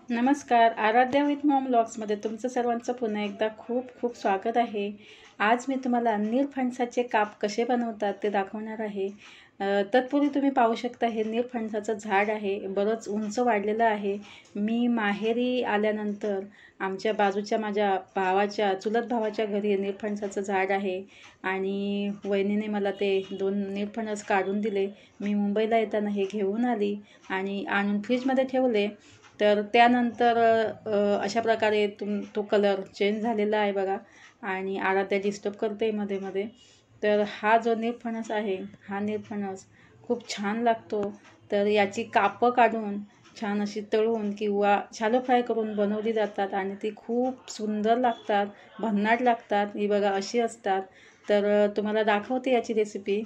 नमस्कार. Aaradhya with Maugham ब्लॉग्समध्ये तुमचं सर्वांचं पुन्हा एकदा खूप खूप स्वागत आहे. आज मी तुम्हाला नीलफणसाचे काप कसे बनवतात ते दाखवणार आहे. तत्पूर्वी तुम्ही पाहू शकता हे नीलफणसाचं झाड आहे, बरंच उंच वाढलेलं आहे. मी माहेरी आल्यानंतर आमच्या बाजूच्या माझ्या चुलत भावाच्या घरी नीलफणसाचं झाड आहे आणि वहिनीने मला ते 2 नीलफणस काढून दिले. मी मुंबईला येताना हे घेऊन आली आणि आणून फ्रीजमध्ये ठेवले. तर त्यानंतर अशा प्रकारे तो कलर चेंज झालेला आहे बघा आणि आराध्या डिस्टर्ब करते मध्ये मध्ये. तर हा जो नीलफणस आहे, हा नीलफणस खूप छान लागतो. तर याची कापं काढून छान अशी तळून किंवा शॅलो फ्राय करून बनवली जातात आणि ती खूप सुंदर लागतात, भन्नाट लागतात. ही बघा अशी असतात. तर तुम्हाला दाखवते याची रेसिपी.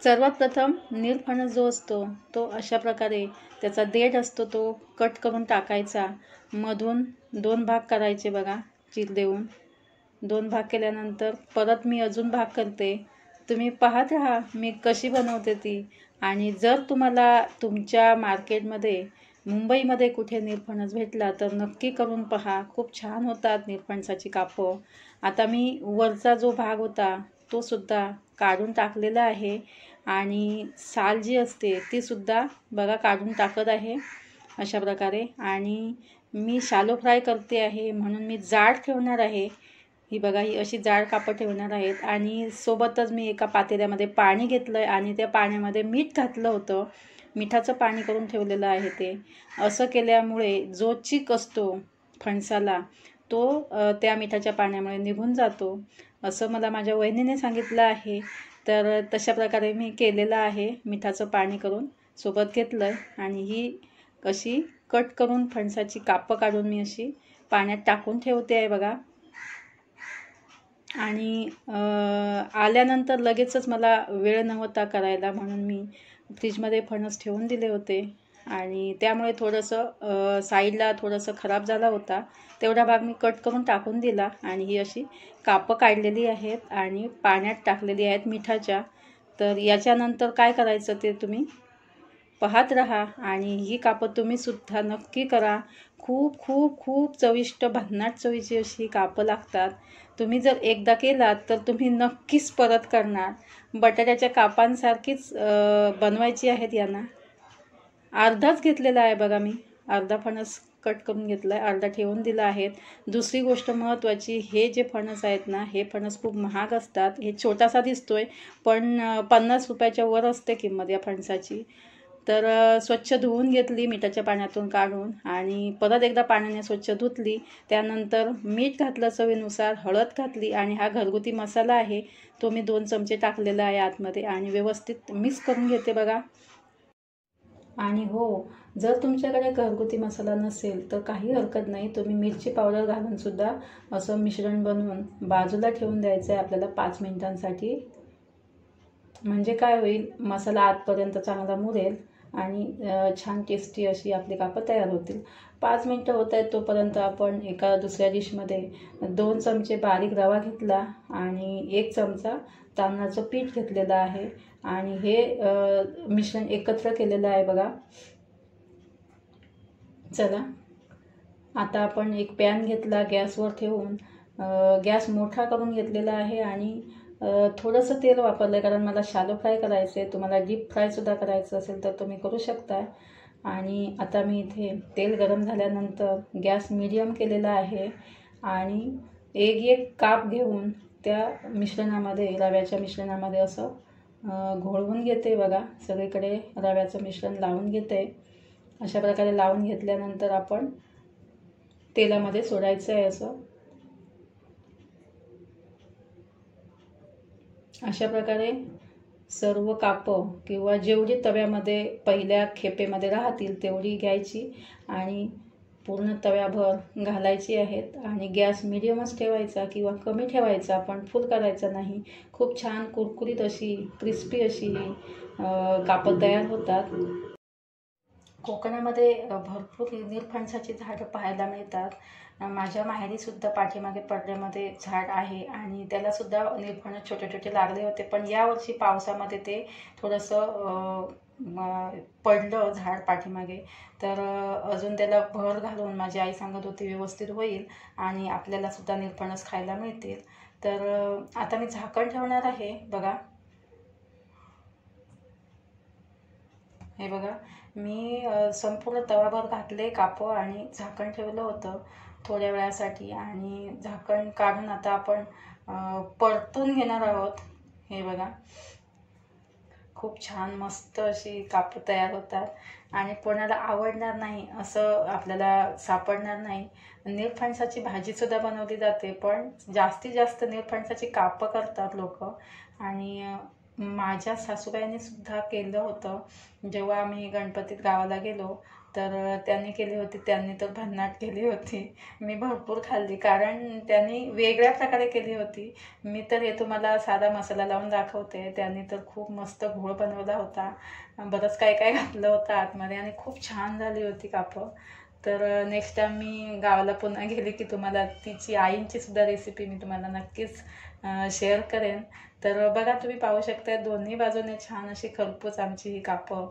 सर्वात प्रथम नीलफणस जो असतो तो अशा प्रकारे त्याचा देठ असतो तो कट करून टाकायचा. मधून 2 भाग करायचे बघा, चीर देऊन 2 भाग केल्यानंतर परत मी अजून भाग करते. तुम्ही पाहत राहा मी कशी बनवते ती. आणि जर तुम्हाला तुमच्या मार्केटमध्ये मुंबईमध्ये कुठे नीलफणस भेटला तर नक्की करून पहा. खूप छान होतात नीलफणसाची कापं. आता मी वरचा जो भाग होता तो सुद्धा काढून टाकलेला आहे आणि साल जी असते ती सुद्धा बघा काढून टाकत आहे अशा प्रकारे. आणि मी शॅलो फ्राय करते आहे म्हणून मी जाड ठेवणार आहे. ही बघा ही अशी जाड कापं ठेवणार आहेत आणि सोबतच मी एका पातेल्यामध्ये पाणी घेतलं आहे आणि त्या पाण्यामध्ये मीठ घातलं होतं. मिठाचं पाणी करून ठेवलेलं आहे ते. असं केल्यामुळे जो चीक असतो फणसाला तो त्या मिठाच्या पाण्यामुळे निघून जातो असं मला माझ्या वहिनीने सांगितलं आहे. तर तशा प्रकारे मी केलेलं आहे. मिठाचं पाणी करून सोबत घेतलं आहे आणि ही अशी कट करून फणसाची कापं काढून मी अशी पाण्यात टाकून ठेवते आहे बघा. आणि आल्यानंतर लगेचच मला वेळ नव्हता करायला म्हणून मी फ्रीजमध्ये फणस ठेवून दिले होते आणि त्यामुळे थोडंसं साईडला थोडंसं खराब झाला होता. तेवढा भाग मी कट करून टाकून दिला आणि ही अशी कापं काढलेली आहेत आणि पाण्यात टाकलेली आहेत मिठाच्या. तर याच्यानंतर काय करायचं ते तुम्ही पाहत राहा आणि ही कापं तुम्हीसुद्धा नक्की करा. खूप खूप खूप चविष्ट भन्नाट चवीची अशी कापं लागतात. तुम्ही जर एकदा केलात तर तुम्ही नक्कीच परत करणार. बटाट्याच्या कापांसारखीच बनवायची आहेत यांना. अर्धाच घेतलेला आहे बघा मी. अर्धा फणस कट करून घेतला आहे, अर्धा ठेवून दिला आहे. दुसरी गोष्ट महत्त्वाची, हे जे फणस आहेत ना हे फणस खूप महाग असतात. हे छोटासा दिसतोय पण 50 रुपयाच्या वर असते किंमत या फणसाची. तर स्वच्छ धुवून घेतली मिठाच्या पाण्यातून काढून आणि परत एकदा पाण्याने स्वच्छ धुतली. त्यानंतर मीठ घातलं चवीनुसार, हळद घातली आणि हा घरगुती मसाला आहे तो मी 2 चमचे टाकलेला आहे आतमध्ये आणि व्यवस्थित मिक्स करून घेते बघा. आणि हो, जर तुमच्याकडे घरगुती मसाला नसेल तर काही हरकत नाही. तुम्ही मिरची पावडर घालूनसुद्धा असं मिश्रण बनवून बाजूला ठेवून द्यायचं आहे आपल्याला 5 मिनिटांसाठी. म्हणजे काय होईल, मसाला आतपर्यंत चांगला मुरेल आणि छान टेस्टी अशी आपली कापं तयार होतील. 5 मिनटं होत आहेत तोपर्यंत आपण एका दुसऱ्या डिशमध्ये 2 चमचे बारीक रवा घेतला आणि 1 चमचा तांदळाचं पीठ घेतलेलं आहे आणि हे मिश्रण एकत्र केलेलं आहे बघा. चला आता आपण एक पॅन घेतला, गॅसवर ठेवून गॅस मोठा करून घेतलेला आहे आणि थोडंसं तेल वापरलं आहे कारण मला शॅलो फ्राय करायचं आहे. तुम्हाला डीप फ्रायसुद्धा करायचं असेल तर तुम्ही करू शकता. आणि आता मी इथे तेल गरम झाल्यानंतर गॅस मीडियम केलेला आहे आणि एक काप घेऊन त्या मिश्रणामध्ये, रव्याच्या मिश्रणामध्ये असं घोळवून घेते बघा. सगळीकडे रव्याचं मिश्रण लावून घेते. अशा प्रकारे लावून घेतल्यानंतर आपण तेलामध्ये सोडायचं आहे असं. अशा प्रकारे सर्व कापं किंवा जेवढी तव्यामध्ये पहिल्या खेपेमध्ये राहतील तेवढी घ्यायची आणि पूर्ण तव्याभर घालायची आहेत आणि गॅस मिडियमच ठेवायचा किंवा कमी ठेवायचा, पण फुल करायचा नाही. खूप छान कुरकुरीत अशी क्रिस्पी अशी कापं तयार होतात. कोकणामध्ये भरपूर नीलफणसाची झाडं पाहायला मिळतात. माझ्या माहेरीसुद्धा पाठीमागे पडद्यामध्ये झाड आहे आणि त्यालासुद्धा नीलफणस छोटे छोटे लागले होते, पण यावर्षी पावसामध्ये ते थोडंसं पडलं झाड पाठीमागे, तर अजून त्याला भर घालून माझी आई सांगत होती व्यवस्थित होईल आणि आपल्याला सुद्धा निरफणस खायला मिळतील. तर आता मी झाकण ठेवणार आहे. बघा, हे बघा, मी संपूर्ण तवाभर घातले कापं आणि झाकण ठेवलं होतं थोड्या वेळासाठी, आणि झाकण काढून आता आपण परतून घेणार आहोत. हे बघा, खूप छान मस्त अशी कापं तयार होतात आणि कोणाला आवडणार नाही असं आपल्याला सापडणार नाही. निरफणसाची भाजीसुद्धा बनवली जाते, पण जास्तीत जास्त निरफणसाची कापं करतात लोक. आणि माझ्या सासूबाईंनी सुद्धा केलं होतं. जेव्हा आम्ही गणपतीत गावाला गेलो तर त्यांनी केली होती. त्यांनी तर भन्नाट केली होती. मी भरपूर खाल्ली, कारण त्यांनी वेगळ्या प्रकारे केली होती. मी तर हे तुम्हाला साधा मसाला लावून दाखवते. त्यांनी तर खूप मस्त घोळ बनवला होता, बरंच काय काय घातलं होतं आतमध्ये, आणि खूप छान झाली होती कापं. तर नेक्स्ट टाइम मी गावाला पुन्हा गेली की तुम्हाला तिची आईंची सुद्धा रेसिपी मी तुम्हाला नक्कीच शेअर करेन. तर बघा, तुम्ही पाहू शकता दोन्ही बाजूने छान अशी खरपूस आमची ही कापं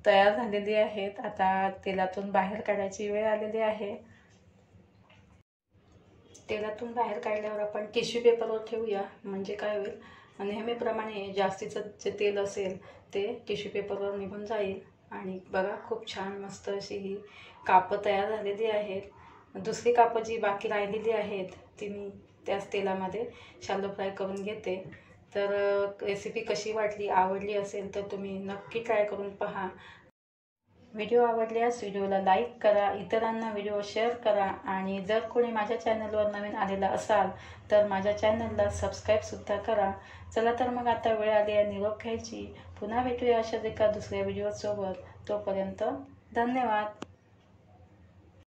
तयार झालेली आहेत. आता तेलातून बाहेर काढायची वेळ आलेली आहे. तेलातून बाहेर काढल्यावर आपण टिश्यू पेपरवर ठेवूया, म्हणजे काय होईल, नेहमीप्रमाणे जास्तीचं जे तेल असेल ते टिश्यू पेपरवर निघून जाईल. आणि बघा, खूप छान मस्त अशी ही कापं तयार झालेली आहेत. दुसरी कापं जी बाकी राहिलेली आहेत ती मी त्याच तेलामध्ये शॅलो फ्राय करून घेते. तर रेसिपी कशी वाटली, आवडली असेल तर तुम्ही नक्की ट्राय करून पहा. व्हिडिओ आवडल्यास व्हिडिओला लाईक करा, इतरांना व्हिडिओ शेअर करा, आणि जर कोणी माझ्या चॅनलवर नवीन आलेला असाल तर माझ्या चॅनलला सबस्क्राईबसुद्धा करा. चला तर मग आता वेळ आली आहे निरोप घ्यायची. पुन्हा भेटूया अशाच एका दुसऱ्या व्हिडिओसोबत. तोपर्यंत धन्यवाद.